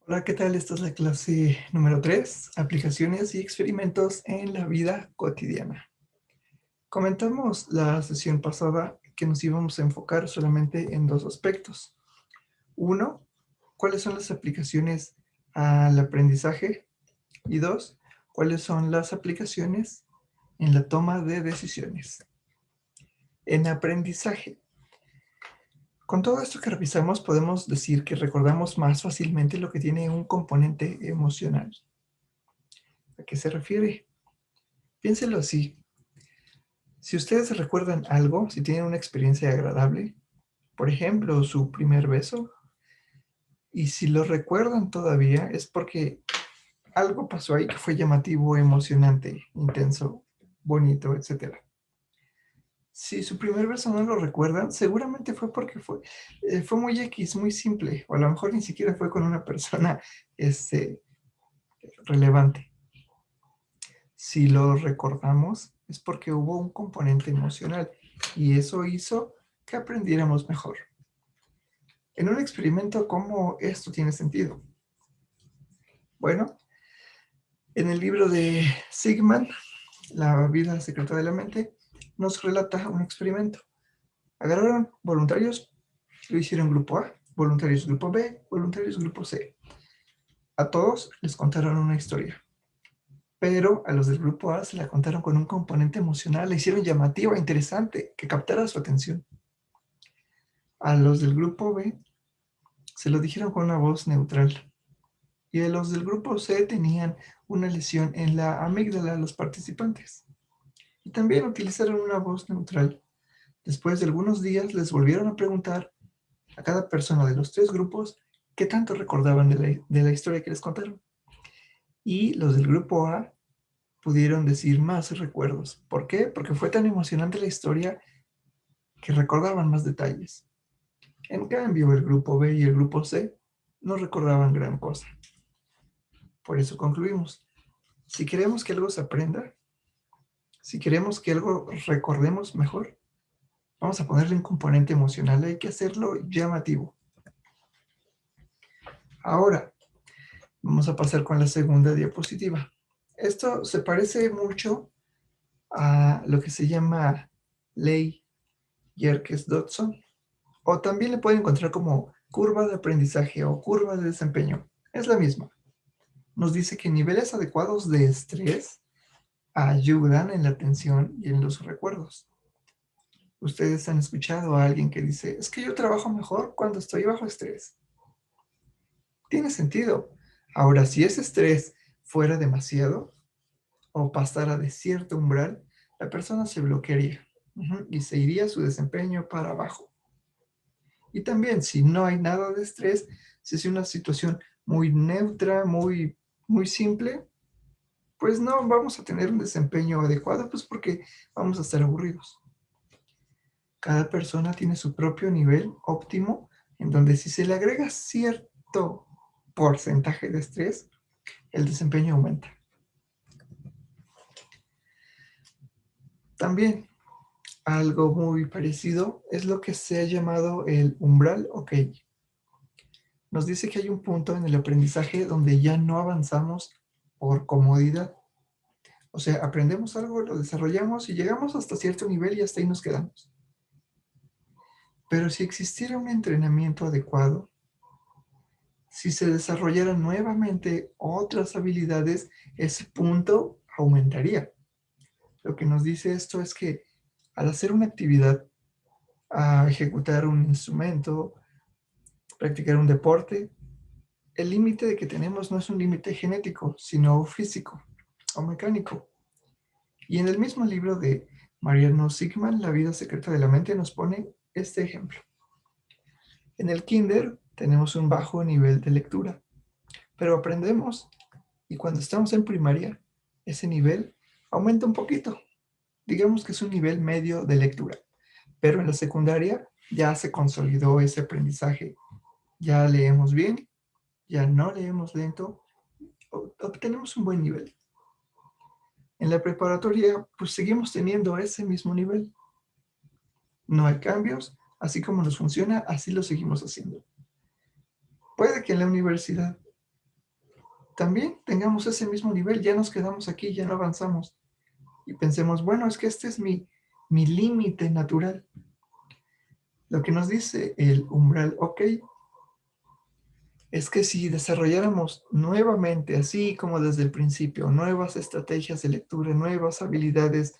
Hola, ¿qué tal? Esta es la clase número 3, aplicaciones y experimentos en la vida cotidiana. Comentamos la sesión pasada que nos íbamos a enfocar solamente en dos aspectos. Uno, cuáles son las aplicaciones al aprendizaje y dos, cuáles son las aplicaciones en la toma de decisiones. En aprendizaje, con todo esto que revisamos podemos decir que recordamos más fácilmente lo que tiene un componente emocional. ¿A qué se refiere? Piénselo así. Si ustedes recuerdan algo, si tienen una experiencia agradable, por ejemplo, su primer beso, y si lo recuerdan todavía, es porque algo pasó ahí que fue llamativo, emocionante, intenso, bonito, etcétera. Si su primer beso no lo recuerdan, seguramente fue porque fue muy X, muy simple, o a lo mejor ni siquiera fue con una persona este, relevante. Si lo recordamos, es porque hubo un componente emocional y eso hizo que aprendiéramos mejor. En un experimento, ¿cómo esto tiene sentido? Bueno, en el libro de Sigman, La vida secreta de la mente, nos relata un experimento. Agarraron voluntarios, lo hicieron grupo A, voluntarios grupo B, voluntarios grupo C. A todos les contaron una historia, pero a los del grupo A se la contaron con un componente emocional, la hicieron llamativa, interesante, que captara su atención. A los del grupo B se lo dijeron con una voz neutral. Y de los del grupo C tenían una lesión en la amígdala los participantes. Y también utilizaron una voz neutral. Después de algunos días les volvieron a preguntar a cada persona de los tres grupos qué tanto recordaban de la historia que les contaron. Y los del grupo A pudieron decir más recuerdos. ¿Por qué? Porque fue tan emocionante la historia que recordaban más detalles. En cambio, el grupo B y el grupo C no recordaban gran cosa. Por eso concluimos, si queremos que algo se aprenda, si queremos que algo recordemos mejor, vamos a ponerle un componente emocional, hay que hacerlo llamativo. Ahora, vamos a pasar con la segunda diapositiva. Esto se parece mucho a lo que se llama ley Yerkes-Dodson, o también le pueden encontrar como curva de aprendizaje o curva de desempeño. Es la misma. Nos dice que niveles adecuados de estrés ayudan en la atención y en los recuerdos. Ustedes han escuchado a alguien que dice, es que yo trabajo mejor cuando estoy bajo estrés. Tiene sentido. Ahora, si ese estrés fuera demasiado o pasara de cierto umbral, la persona se bloquearía y se iría su desempeño para abajo. Y también, si no hay nada de estrés, si es una situación muy neutra, muy simple, pues no vamos a tener un desempeño adecuado, pues porque vamos a estar aburridos. Cada persona tiene su propio nivel óptimo, en donde si se le agrega cierto porcentaje de estrés, el desempeño aumenta. También algo muy parecido es lo que se ha llamado el umbral OK. Nos dice que hay un punto en el aprendizaje donde ya no avanzamos por comodidad. O sea, aprendemos algo, lo desarrollamos y llegamos hasta cierto nivel y hasta ahí nos quedamos. Pero si existiera un entrenamiento adecuado, si se desarrollaran nuevamente otras habilidades, ese punto aumentaría. Lo que nos dice esto es que al hacer una actividad, a ejecutar un instrumento, practicar un deporte, el límite de que tenemos no es un límite genético, sino físico o mecánico. Y en el mismo libro de Mariano Sigman, La vida secreta de la mente, nos pone este ejemplo. En el kinder tenemos un bajo nivel de lectura, pero aprendemos y cuando estamos en primaria, ese nivel aumenta un poquito. Digamos que es un nivel medio de lectura, pero en la secundaria ya se consolidó ese aprendizaje. Ya leemos bien, ya no leemos lento, obtenemos un buen nivel. En la preparatoria, pues seguimos teniendo ese mismo nivel. No hay cambios, así como nos funciona, así lo seguimos haciendo. Puede que en la universidad también tengamos ese mismo nivel, ya nos quedamos aquí, ya no avanzamos. Y pensemos, bueno, es que este es mi límite natural. Lo que nos dice el umbral OK es que si desarrolláramos nuevamente, así como desde el principio, nuevas estrategias de lectura, nuevas habilidades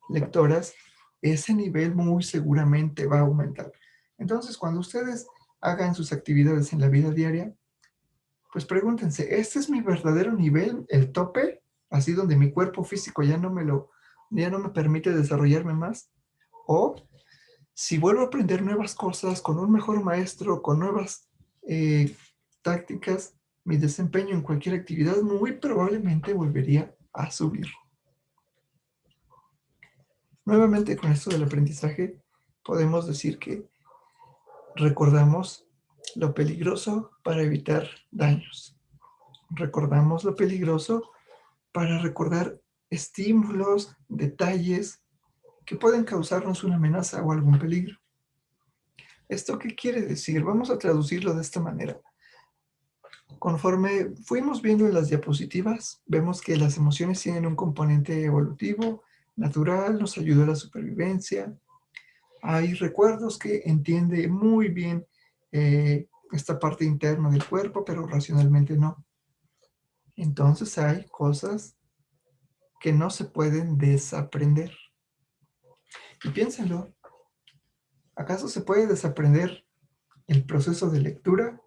lectoras, ese nivel muy seguramente va a aumentar. Entonces, cuando ustedes hagan sus actividades en la vida diaria, pues pregúntense, ¿este es mi verdadero nivel, el tope? Así donde mi cuerpo físico ya no me permite desarrollarme más. O si vuelvo a aprender nuevas cosas con un mejor maestro, con nuevas tácticas, mi desempeño en cualquier actividad muy probablemente volvería a subir. Nuevamente, con esto del aprendizaje, podemos decir que recordamos lo peligroso para evitar daños. Recordamos lo peligroso para recordar estímulos, detalles que pueden causarnos una amenaza o algún peligro. ¿Esto qué quiere decir? Vamos a traducirlo de esta manera. Conforme fuimos viendo en las diapositivas, vemos que las emociones tienen un componente evolutivo, natural, nos ayuda a la supervivencia. Hay recuerdos que entiende muy bien esta parte interna del cuerpo, pero racionalmente no. Entonces hay cosas que no se pueden desaprender. Y piénsenlo, ¿acaso se puede desaprender el proceso de lectura?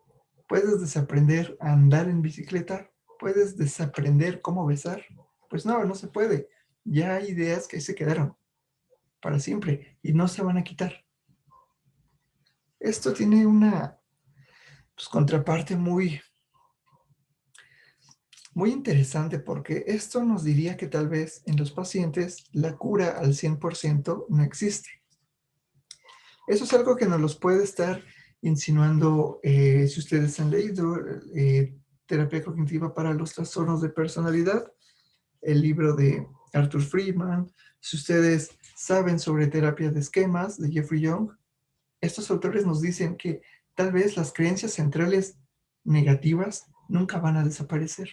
¿Puedes desaprender a andar en bicicleta? ¿Puedes desaprender cómo besar? Pues no, no se puede. Ya hay ideas que ahí se quedaron para siempre y no se van a quitar. Esto tiene una contraparte muy interesante porque esto nos diría que tal vez en los pacientes la cura al 100% no existe. Eso es algo que nos los puede estar insinuando, si ustedes han leído Terapia Cognitiva para los Trastornos de Personalidad, el libro de Arthur Friedman, si ustedes saben sobre terapia de esquemas de Jeffrey Young, estos autores nos dicen que tal vez las creencias centrales negativas nunca van a desaparecer.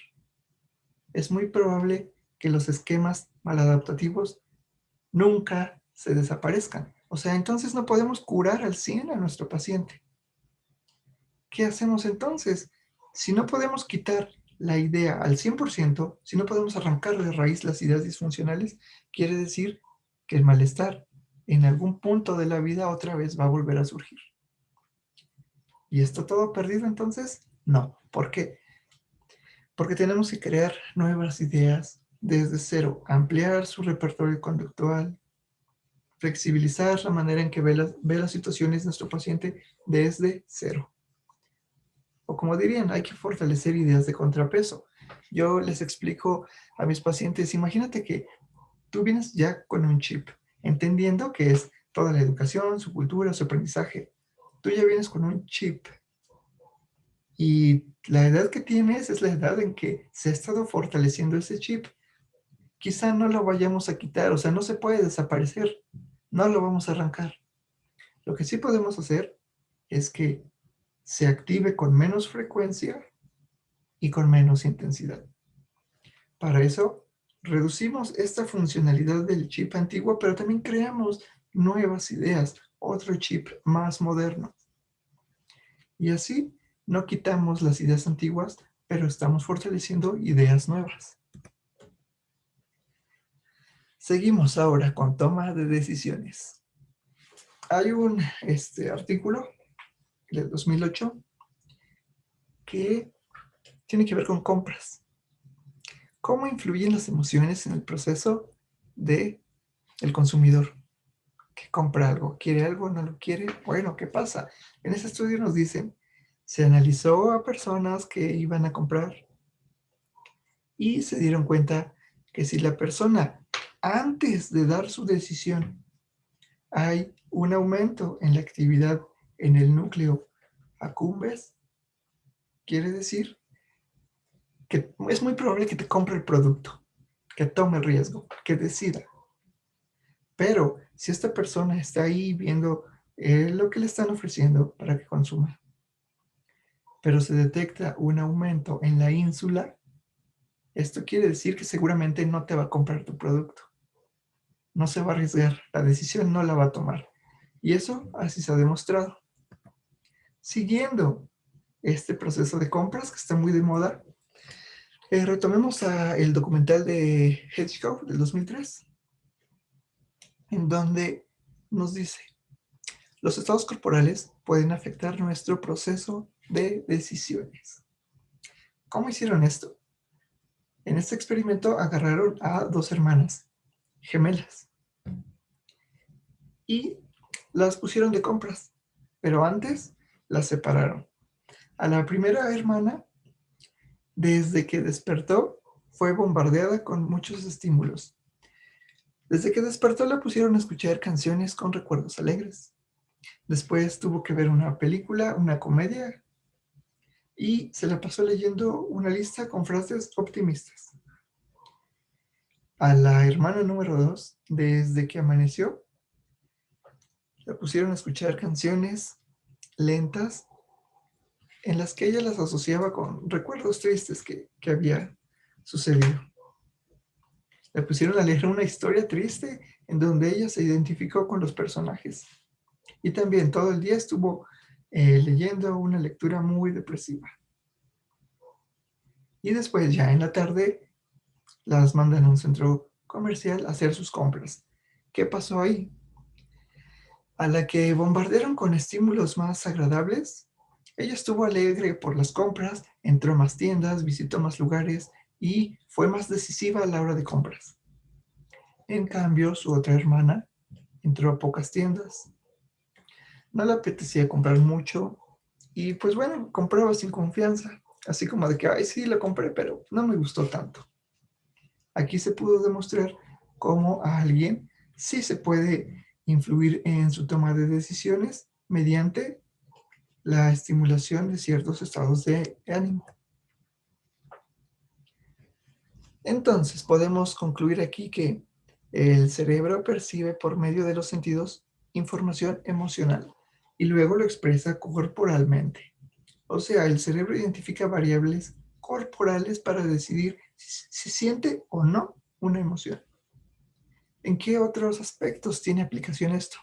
Es muy probable que los esquemas maladaptativos nunca se desaparezcan. O sea, entonces no podemos curar al 100 a nuestro paciente. ¿Qué hacemos entonces? Si no podemos quitar la idea al 100%, si no podemos arrancar de raíz las ideas disfuncionales, quiere decir que el malestar en algún punto de la vida otra vez va a volver a surgir. ¿Y está todo perdido entonces? No. ¿Por qué? Porque tenemos que crear nuevas ideas desde cero, ampliar su repertorio conductual, flexibilizar la manera en que ve las situaciones de nuestro paciente desde cero. O como dirían, hay que fortalecer ideas de contrapeso. Yo les explico a mis pacientes, imagínate que tú vienes ya con un chip, entendiendo que es toda la educación, su cultura, su aprendizaje. Tú ya vienes con un chip y la edad que tienes es la edad en que se ha estado fortaleciendo ese chip. Quizá no lo vayamos a quitar, o sea, no se puede desaparecer, no lo vamos a arrancar. Lo que sí podemos hacer es que se active con menos frecuencia y con menos intensidad. Para eso, reducimos esta funcionalidad del chip antiguo, pero también creamos nuevas ideas, otro chip más moderno. Y así no quitamos las ideas antiguas, pero estamos fortaleciendo ideas nuevas. Seguimos ahora con toma de decisiones. Hay un artículo del 2008 que tiene que ver con compras. ¿Cómo influyen las emociones en el proceso del consumidor? Que compra algo, quiere algo, no lo quiere. Bueno, ¿qué pasa? En ese estudio nos dicen, se analizó a personas que iban a comprar y se dieron cuenta que si la persona, antes de dar su decisión, hay un aumento en la actividad en el núcleo accumbens, quiere decir que es muy probable que te compre el producto, que tome el riesgo, que decida. Pero si esta persona está ahí viendo lo que le están ofreciendo para que consuma, pero se detecta un aumento en la ínsula, Esto quiere decir que seguramente no te va a comprar tu producto. No se va a arriesgar, la decisión no la va a tomar. Y eso así se ha demostrado. Siguiendo este proceso de compras que está muy de moda, retomemos el documental de Hedgehog del 2003, en donde nos dice, los estados corporales pueden afectar nuestro proceso de decisiones. ¿Cómo hicieron esto? En este experimento agarraron a dos hermanas gemelas y las pusieron de compras, pero antes las separaron. A la primera hermana, desde que despertó, fue bombardeada con muchos estímulos. Desde que despertó la pusieron a escuchar canciones con recuerdos alegres. Después tuvo que ver una película, una comedia, y se la pasó leyendo una lista con frases optimistas. A la hermana número 2, desde que amaneció, la pusieron a escuchar canciones lentas en las que ella las asociaba con recuerdos tristes que había sucedido. Le pusieron a leer una historia triste en donde ella se identificó con los personajes. Y también todo el día estuvo leyendo una lectura muy depresiva. Y después ya en la tarde las mandan a un centro comercial a hacer sus compras. ¿Qué pasó ahí? A la que bombardearon con estímulos más agradables, ella estuvo alegre por las compras, entró a más tiendas, visitó más lugares y fue más decisiva a la hora de compras. En cambio, su otra hermana entró a pocas tiendas, no le apetecía comprar mucho y pues bueno, compraba sin confianza, así como de que, ay, sí, lo compré, pero no me gustó tanto. Aquí se pudo demostrar cómo a alguien sí se puede influir en su toma de decisiones mediante la estimulación de ciertos estados de ánimo. Entonces, podemos concluir aquí que el cerebro percibe por medio de los sentidos información emocional y luego lo expresa corporalmente. O sea, el cerebro identifica variables corporales para decidir si siente o no una emoción. ¿En qué otros aspectos tiene aplicación esto?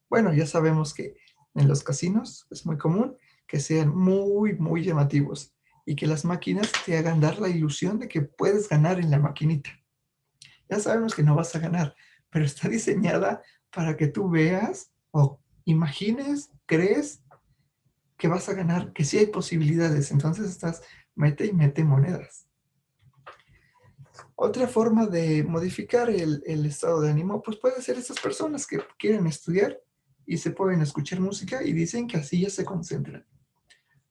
Bueno, ya sabemos que en los casinos es muy común que sean muy, muy llamativos y que las máquinas te hagan dar la ilusión de que puedes ganar en la maquinita. Ya sabemos que no vas a ganar, pero está diseñada para que tú veas o imagines, crees que vas a ganar, que sí hay posibilidades. Entonces estás mete y mete monedas. Otra forma de modificar el estado de ánimo, pues puede ser estas personas que quieren estudiar y se pueden escuchar música y dicen que así ya se concentran.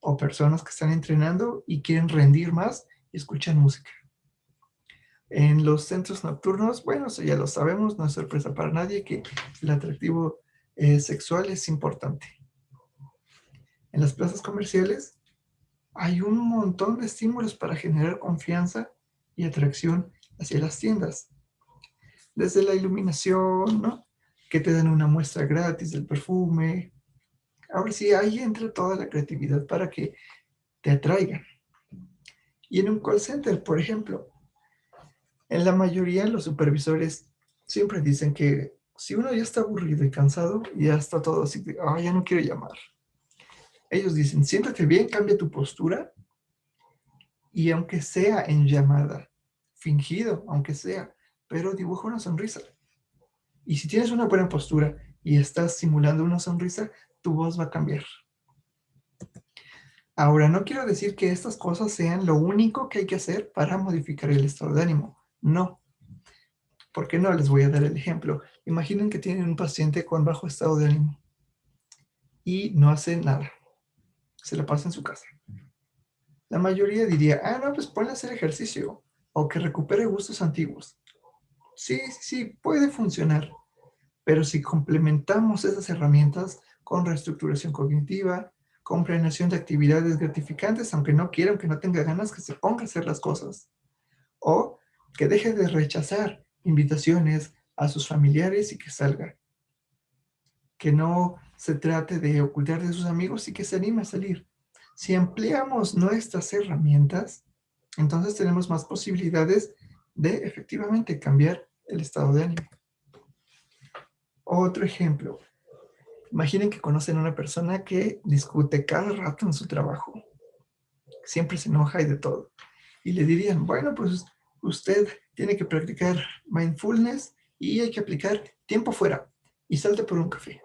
O personas que están entrenando y quieren rendir más y escuchan música. En los centros nocturnos, bueno, eso ya lo sabemos, no es sorpresa para nadie que el atractivo sexual es importante. En las plazas comerciales hay un montón de estímulos para generar confianza y atracción hacia las tiendas. Desde la iluminación, ¿no? Que te dan una muestra gratis del perfume. Ahora sí, ahí entra toda la creatividad para que te atraigan. Y en un call center, por ejemplo, en la mayoría los supervisores siempre dicen que si uno ya está aburrido y cansado, ya está todo así de, ya no quiero llamar. Ellos dicen, siéntate bien, cambia tu postura y aunque sea en llamada, fingido, aunque sea, pero dibuja una sonrisa. Y si tienes una buena postura y estás simulando una sonrisa, tu voz va a cambiar. Ahora, no quiero decir que estas cosas sean lo único que hay que hacer para modificar el estado de ánimo. No. ¿Por qué no? Les voy a dar el ejemplo. Imaginen que tienen un paciente con bajo estado de ánimo y no hace nada. Se la pasa en su casa. La mayoría diría, no, pues ponle a hacer ejercicio o que recupere gustos antiguos. Sí, sí, sí, puede funcionar. Pero si complementamos esas herramientas con reestructuración cognitiva, con planeación de actividades gratificantes, aunque no quiera, aunque no tenga ganas, que se ponga a hacer las cosas. O que deje de rechazar invitaciones a sus familiares y que salga. Que no se trate de ocultar de sus amigos y que se anime a salir. Si ampliamos nuestras herramientas, Entonces tenemos más posibilidades de efectivamente cambiar el estado de ánimo. Otro ejemplo. Imaginen que conocen a una persona que discute cada rato en su trabajo. Siempre se enoja y de todo. Y le dirían, bueno, pues usted tiene que practicar mindfulness y hay que aplicar tiempo fuera y salte por un café.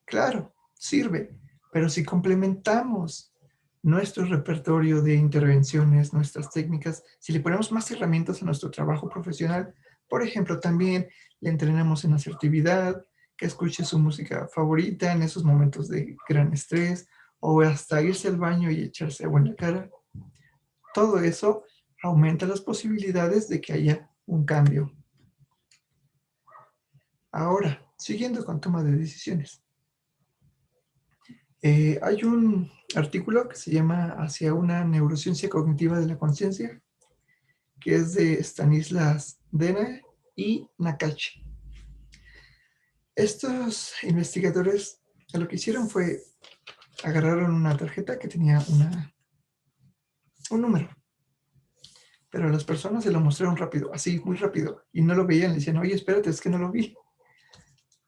Claro, sirve, pero si complementamos nuestro repertorio de intervenciones, nuestras técnicas, si le ponemos más herramientas a nuestro trabajo profesional, por ejemplo, también le entrenamos en asertividad, que escuche su música favorita en esos momentos de gran estrés, o hasta irse al baño y echarse agua en la cara. Todo eso aumenta las posibilidades de que haya un cambio. Ahora, siguiendo con toma de decisiones. Hay un artículo que se llama Hacia una neurociencia cognitiva de la conciencia, que es de Stanislas Dena y Nakache. Estos investigadores lo que hicieron fue agarraron una tarjeta que tenía un número, pero a las personas se lo mostraron rápido, así, muy rápido, y no lo veían, le decían, oye, espérate, es que no lo vi.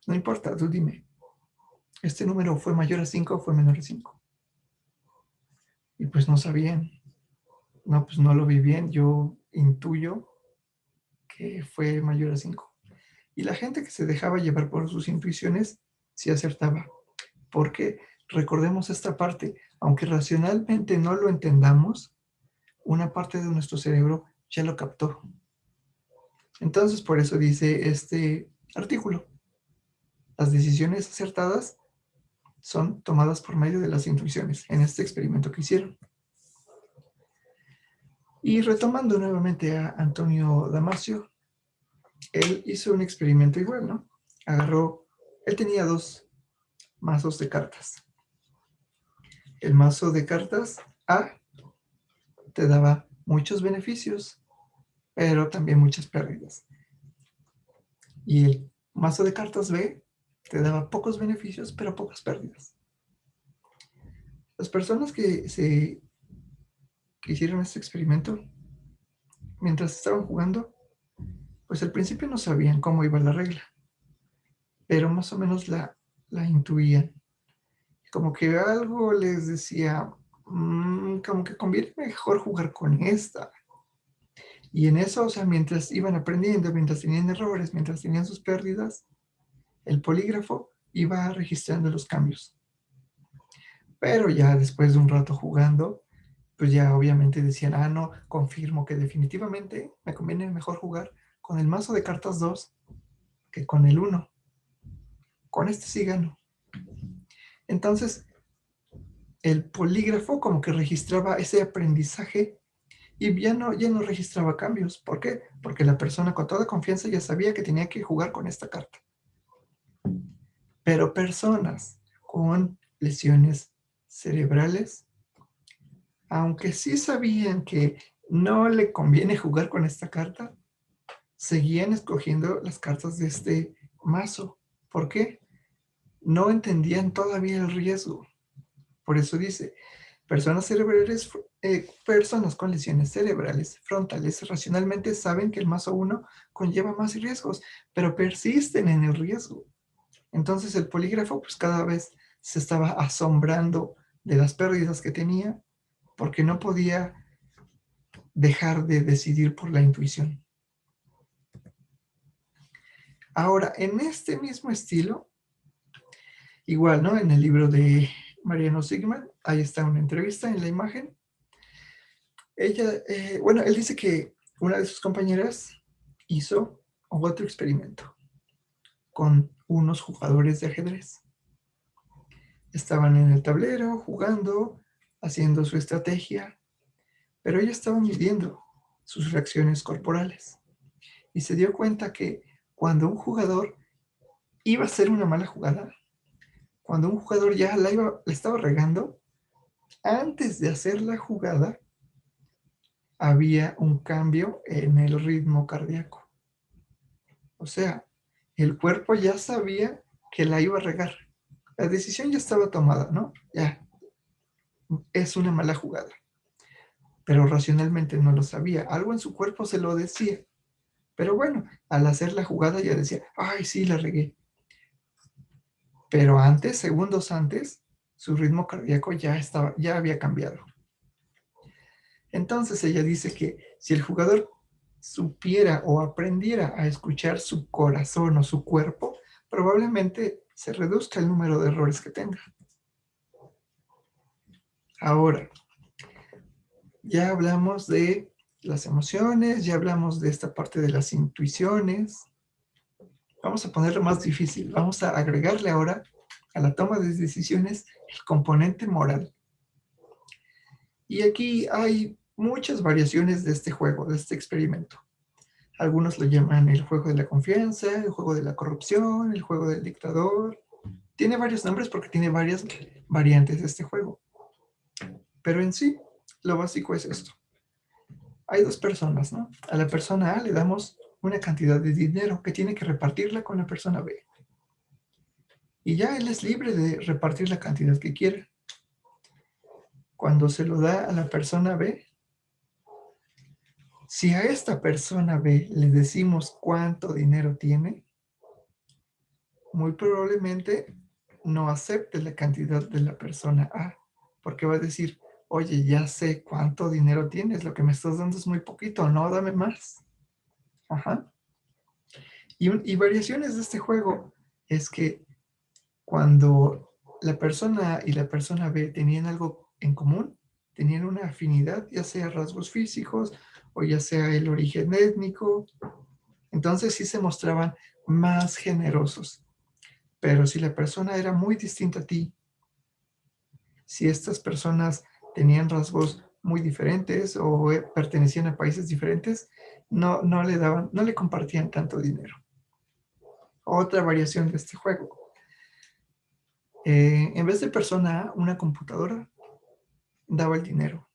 No importa, tú dime, ¿este número fue mayor a 5 o fue menor a 5? Y pues no sabían. No, pues no lo vi bien, yo intuyo que fue mayor a 5. Y la gente que se dejaba llevar por sus intuiciones, sí acertaba. Porque recordemos esta parte, aunque racionalmente no lo entendamos, una parte de nuestro cerebro ya lo captó. Entonces, por eso dice este artículo, las decisiones acertadas son tomadas por medio de las intuiciones, en este experimento que hicieron. Y retomando nuevamente a Antonio Damasio, él hizo un experimento igual, ¿no? Él tenía 2 mazos de cartas. El mazo de cartas A te daba muchos beneficios, pero también muchas pérdidas. Y el mazo de cartas B te daba pocos beneficios, pero pocas pérdidas. Las personas que hicieron este experimento, mientras estaban jugando, pues al principio no sabían cómo iba la regla, pero más o menos la intuían. Como que algo les decía, como que conviene mejor jugar con esta. Y en eso, o sea, mientras iban aprendiendo, mientras tenían errores, mientras tenían sus pérdidas, el polígrafo iba registrando los cambios. Pero ya después de un rato jugando, pues ya obviamente decían, no, confirmo que definitivamente me conviene mejor jugar con el mazo de cartas 2 que con el 1. Con este sí gano. Entonces, el polígrafo como que registraba ese aprendizaje y ya no registraba cambios. ¿Por qué? Porque la persona con toda confianza ya sabía que tenía que jugar con esta carta. Pero personas con lesiones cerebrales, aunque sí sabían que no le conviene jugar con esta carta, seguían escogiendo las cartas de este mazo. ¿Por qué? No entendían todavía el riesgo. Por eso dice, personas con lesiones cerebrales frontales racionalmente saben que el mazo 1 conlleva más riesgos, pero persisten en el riesgo. Entonces el polígrafo pues cada vez se estaba asombrando de las pérdidas que tenía porque no podía dejar de decidir por la intuición. Ahora, en este mismo estilo, igual, ¿no? En el libro de Mariano Sigman, ahí está una entrevista en la imagen. Él dice que una de sus compañeras hizo otro experimento con unos jugadores de ajedrez. Estaban en el tablero jugando, haciendo su estrategia, pero ella estaba midiendo sus reacciones corporales y se dio cuenta que cuando un jugador iba a hacer una mala jugada, cuando un jugador ya la estaba regando, antes de hacer la jugada había un cambio en el ritmo cardíaco. O sea, el cuerpo ya sabía que la iba a regar. La decisión ya estaba tomada, ¿no? Ya, es una mala jugada. pero racionalmente no lo sabía. Algo en su cuerpo se lo decía. Pero bueno, al hacer la jugada ya decía, ay, sí, la regué. Pero antes, segundos antes, su ritmo cardíaco ya había cambiado. Entonces ella dice que si el jugador supiera o aprendiera a escuchar su corazón o su cuerpo, probablemente se reduzca el número de errores que tenga. Ahora, ya hablamos de las emociones, ya hablamos de esta parte de las intuiciones. Vamos a ponerlo más difícil. Vamos a agregarle ahora a la toma de decisiones el componente moral. Y aquí hay muchas variaciones de este juego, de este experimento. Algunos lo llaman el juego de la confianza, el juego de la corrupción, el juego del dictador. Tiene varios nombres porque tiene varias variantes de este juego. Pero en sí, lo básico es esto. Hay dos personas, ¿no? A la persona A le damos una cantidad de dinero que tiene que repartirla con la persona B. Y ya él es libre de repartir la cantidad que quiera. Cuando se lo da a la persona B, si a esta persona B le decimos cuánto dinero tiene, muy probablemente no acepte la cantidad de la persona A, porque va a decir, oye, ya sé cuánto dinero tienes, lo que me estás dando es muy poquito, no, dame más. Ajá. Y variaciones de este juego es que cuando la persona A y la persona B tenían algo en común, tenían una afinidad, ya sea rasgos físicos o ya sea el origen étnico, entonces sí se mostraban más generosos. Pero si la persona era muy distinta a ti, si estas personas tenían rasgos muy diferentes o pertenecían a países diferentes, no le compartían tanto dinero. Otra variación de este juego. En vez de persona A, una computadora daba el dinero.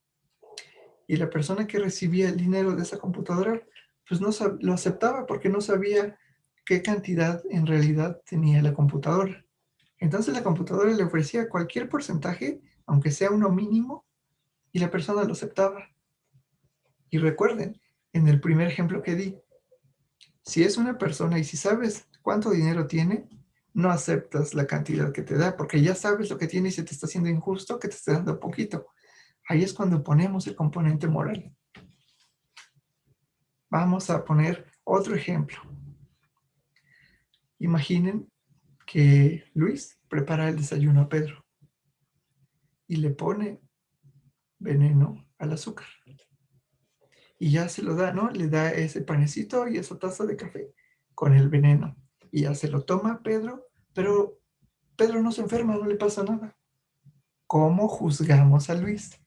Y la persona que recibía el dinero de esa computadora, pues no lo aceptaba porque no sabía qué cantidad en realidad tenía la computadora. Entonces la computadora le ofrecía cualquier porcentaje, aunque sea uno mínimo, y la persona lo aceptaba. Y recuerden, en el primer ejemplo que di, si es una persona y si sabes cuánto dinero tiene, no aceptas la cantidad que te da, porque ya sabes lo que tiene y se te está haciendo injusto que te esté dando poquito. Ahí es cuando ponemos el componente moral. Vamos a poner otro ejemplo. Imaginen que Luis prepara el desayuno a Pedro y le pone veneno al azúcar. Y ya se lo da, ¿no? Le da ese panecito y esa taza de café con el veneno. Y ya se lo toma Pedro, pero Pedro no se enferma, no le pasa nada. ¿Cómo juzgamos a Luis?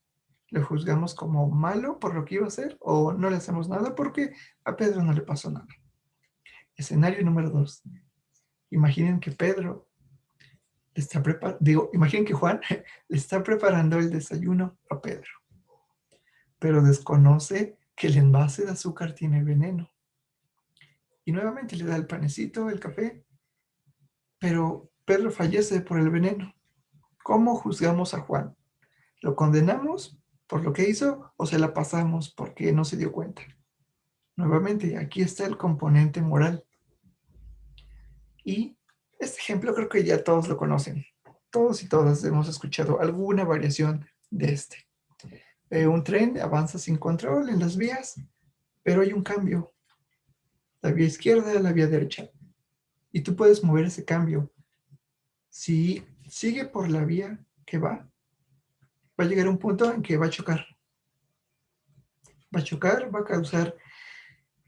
¿Le juzgamos como malo por lo que iba a hacer o no le hacemos nada porque a Pedro no le pasó nada? Escenario número 2. Imaginen que Pedro imaginen que Juan le está preparando el desayuno a Pedro, pero desconoce que el envase de azúcar tiene veneno. Y nuevamente le da el panecito, el café, pero Pedro fallece por el veneno. ¿Cómo juzgamos a Juan? ¿Lo condenamos por lo que hizo o se la pasamos porque no se dio cuenta? Nuevamente, aquí está el componente moral. Y este ejemplo creo que ya todos lo conocen. Todos y todas hemos escuchado alguna variación de este. Un tren avanza sin control en las vías, pero hay un cambio. La vía izquierda, la vía derecha. Y tú puedes mover ese cambio. Si sigue por la vía que va a llegar a un punto en que va a chocar. Va a chocar, va a causar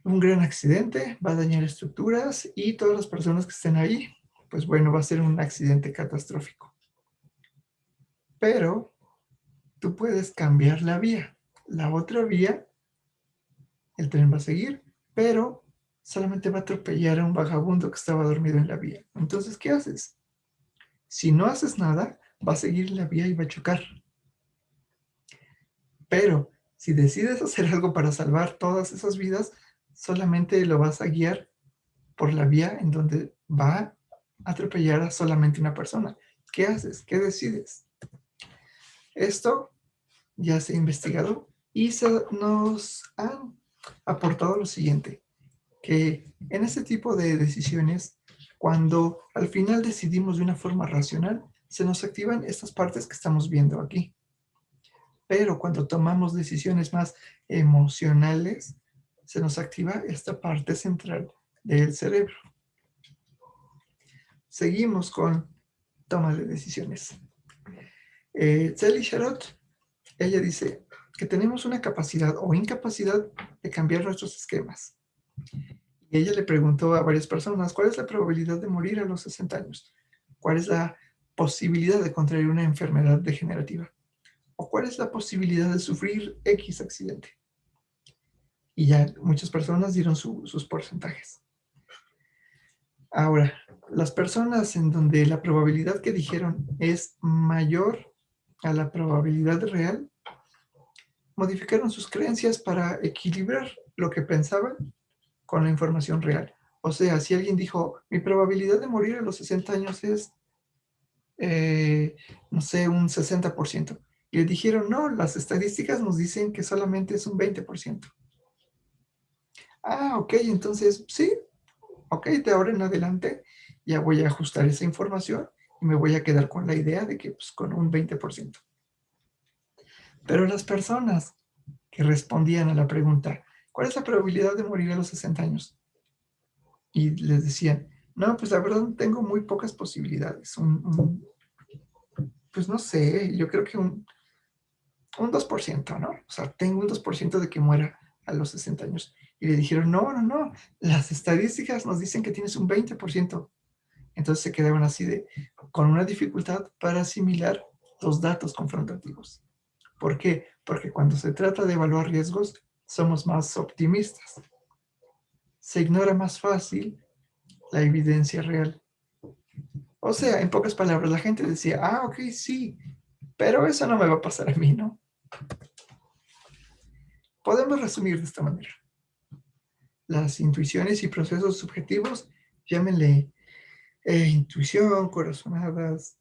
un gran accidente, va a dañar estructuras y todas las personas que estén ahí, pues bueno, va a ser un accidente catastrófico. Pero tú puedes cambiar la vía. La otra vía, el tren va a seguir, pero solamente va a atropellar a un vagabundo que estaba dormido en la vía. Entonces, ¿qué haces? Si no haces nada, va a seguir la vía y va a chocar. Pero si decides hacer algo para salvar todas esas vidas, solamente lo vas a guiar por la vía en donde va a atropellar a solamente una persona. ¿Qué haces? ¿Qué decides? Esto ya se ha investigado y nos han aportado lo siguiente, que en este tipo de decisiones, cuando al final decidimos de una forma racional, se nos activan estas partes que estamos viendo aquí. Pero cuando tomamos decisiones más emocionales, se nos activa esta parte central del cerebro. Seguimos con toma de decisiones. Sally Sharot, ella dice que tenemos una capacidad o incapacidad de cambiar nuestros esquemas. Y ella le preguntó a varias personas, ¿cuál es la probabilidad de morir a los 60 años? ¿Cuál es la posibilidad de contraer una enfermedad degenerativa? ¿O cuál es la posibilidad de sufrir X accidente? Y ya muchas personas dieron sus porcentajes. Ahora, las personas en donde la probabilidad que dijeron es mayor a la probabilidad real, modificaron sus creencias para equilibrar lo que pensaban con la información real. O sea, si alguien dijo, mi probabilidad de morir a los 60 años es, no sé, un 60%, y le dijeron, no, las estadísticas nos dicen que solamente es un 20%. Ah, ok, entonces sí, ok, de ahora en adelante ya voy a ajustar esa información y me voy a quedar con la idea de que pues, con un 20%. Pero las personas que respondían a la pregunta, ¿cuál es la probabilidad de morir a los 60 años? Y les decían, no, pues la verdad tengo muy pocas posibilidades. Pues no sé, yo creo que un 2%, ¿no? O sea, tengo un 2% de que muera a los 60 años. Y le dijeron, no, no, no, las estadísticas nos dicen que tienes un 20%. Entonces se quedaban así con una dificultad para asimilar los datos confrontativos. ¿Por qué? Porque cuando se trata de evaluar riesgos, somos más optimistas. Se ignora más fácil la evidencia real. O sea, en pocas palabras, la gente decía, ah, ok, sí, pero eso no me va a pasar a mí, ¿no? Podemos resumir de esta manera. Las intuiciones y procesos subjetivos, llámenle intuición, corazonadas,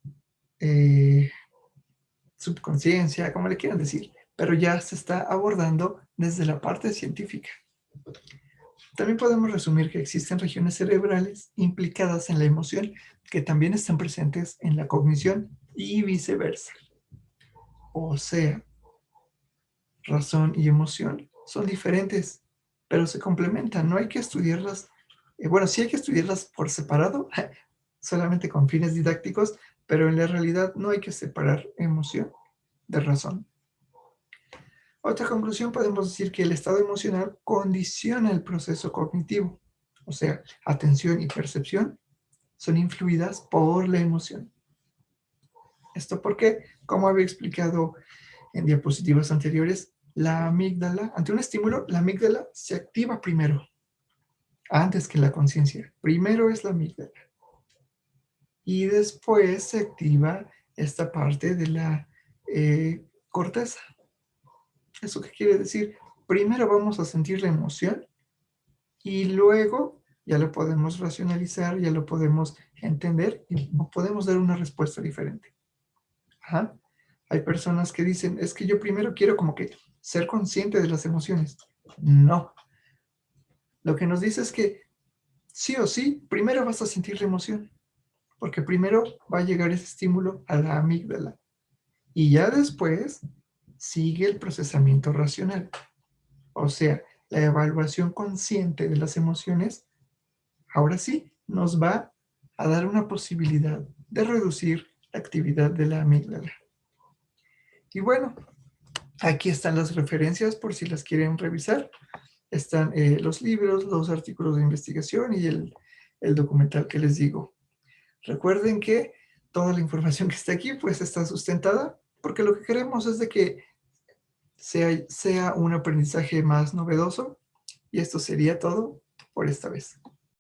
subconsciencia, como le quieran decir, pero ya se está abordando desde la parte científica. También podemos resumir que existen regiones cerebrales implicadas en la emoción que también están presentes en la cognición y viceversa. O sea, razón y emoción son diferentes, pero se complementan. No hay que estudiarlas, bueno, sí hay que estudiarlas por separado, solamente con fines didácticos, pero en la realidad no hay que separar emoción de razón. Otra conclusión, podemos decir que el estado emocional condiciona el proceso cognitivo, o sea, atención y percepción son influidas por la emoción. ¿Esto porque, como había explicado en diapositivas anteriores, la amígdala, ante un estímulo, la amígdala se activa primero, antes que la conciencia. Primero es la amígdala. Y después se activa esta parte de la corteza. ¿Eso qué quiere decir? Primero vamos a sentir la emoción y luego ya lo podemos racionalizar, ya lo podemos entender y podemos dar una respuesta diferente. Ajá. Hay personas que dicen, es que yo primero quiero como que ser consciente de las emociones. No. Lo que nos dice es que sí o sí, primero vas a sentir la emoción, porque primero va a llegar ese estímulo a la amígdala y ya después sigue el procesamiento racional. O sea, la evaluación consciente de las emociones, ahora sí, nos va a dar una posibilidad de reducir la actividad de la amígdala. Y bueno, aquí están las referencias por si las quieren revisar. Están los libros, los artículos de investigación y el documental que les digo. Recuerden que toda la información que está aquí pues está sustentada porque lo que queremos es de que sea un aprendizaje más novedoso y esto sería todo por esta vez.